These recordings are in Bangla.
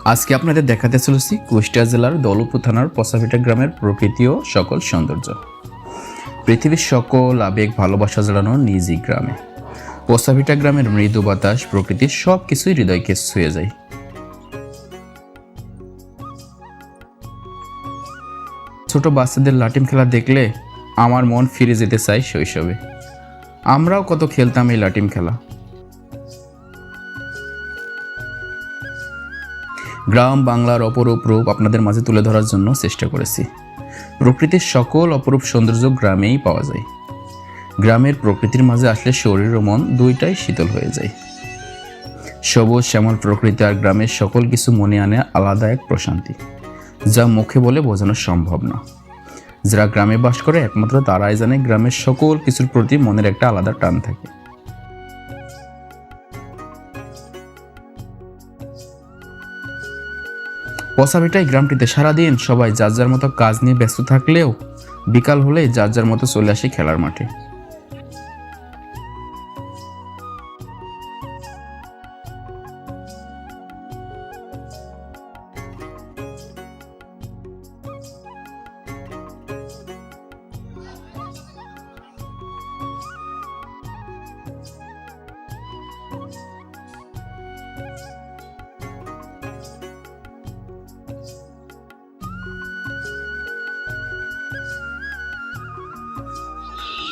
আজকে আপনাদের দেখাতে চলেছি কুষ্টিয়া জেলার দাউলাপুর থানার পচাভিটা গ্রামের প্রকৃতি ও সকল সৌন্দর্য। পৃথিবীর সকল আবেগ ভালোবাসা জড়ানো নিজই গ্রামে। পচাভিটা গ্রামের মৃদু বাতাস প্রকৃতির সব কিছুই হৃদয়কে ছুঁয়ে যায়। ছোট বাচ্চাদের লাটিম খেলা দেখলে আমার মন ফিরে যেতে চায় শৈশবে। আমরাও কত খেলতাম এই লাটিম খেলা। গ্রাম বাংলার অপরূপ রূপ আপনাদের মাঝে তুলে ধরার জন্য চেষ্টা করেছি। প্রকৃতির সকল অপরূপ সৌন্দর্য গ্রামেই পাওয়া যায়। গ্রামের প্রকৃতির মাঝে আসলে শরীর ও মন দুইটাই শীতল হয়ে যায়। সবুজ শ্যামল প্রকৃতি আর গ্রামের সকল কিছু মনে আনে আলাদা এক প্রশান্তি, যা মুখে বলে বোঝানো সম্ভব না। যারা গ্রামে বাস করে একমাত্র তারাই জানে গ্রামের সকল কিছুর প্রতি মনের একটা আলাদা টান থাকে। পচাভিটা গ্রামটিতে সারাদিন সবাই যার যার মতো কাজ নিয়ে ব্যস্ত থাকলেও বিকাল হলেই যার যার মতো চলে আসে খেলার মাঠে।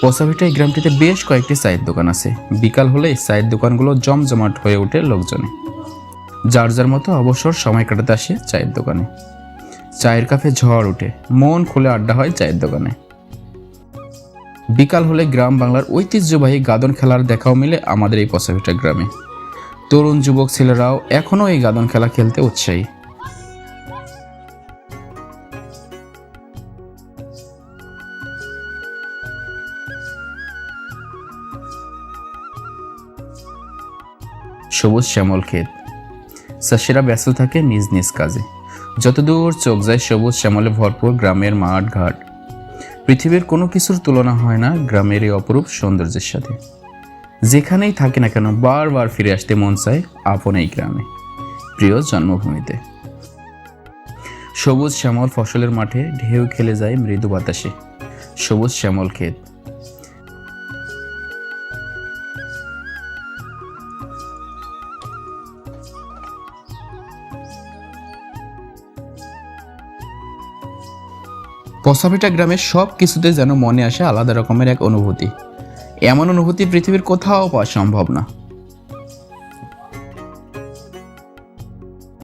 পচাভিটা এই গ্রামটিতে বেশ কয়েকটি চায়ের দোকান আছে। বিকাল হলেই চায়ের দোকানগুলো জমজমাট হয়ে ওঠে লোকজনে। যার যার মতো অবসর সময় কাটাতে আসে চায়ের দোকানে। চায়ের কাপে ঝড় ওঠে, মন খুলে আড্ডা হয় চায়ের দোকানে। বিকাল হলে গ্রাম বাংলার ঐতিহ্যবাহী গাদন খেলার দেখাও মিলে আমাদের এই পচাভিটা গ্রামে। তরুণ যুবক ছেলেরাও এখনও এই গাদন খেলা খেলতে উৎসাহী। সবুজ শ্যামল ক্ষেত, চাষিরা ব্যস্ত থাকে নিজ নিজ কাজে। যতদূর চোখ যায় সবুজ শ্যামলে ভরপুর গ্রামের মাঠ ঘাট। পৃথিবীর কোনো কিছুর তুলনা হয় না গ্রামের এই অপরূপ সৌন্দর্যের সাথে। যেখানেই থাকে না কেন বারবার ফিরে আসতে মন চায় আপন এই গ্রামে, প্রিয় জন্মভূমিতে। সবুজ শ্যামল ফসলের মাঠে ঢেউ খেলে যায় মৃদু বাতাসে। সবুজ শ্যামল ক্ষেত, পচাভিটা গ্রামের সব কিছুতে যেন মনে আসে আলাদা রকমের এক অনুভূতি। এমন অনুভূতি পৃথিবীর কোথাও পাওয়া সম্ভব না।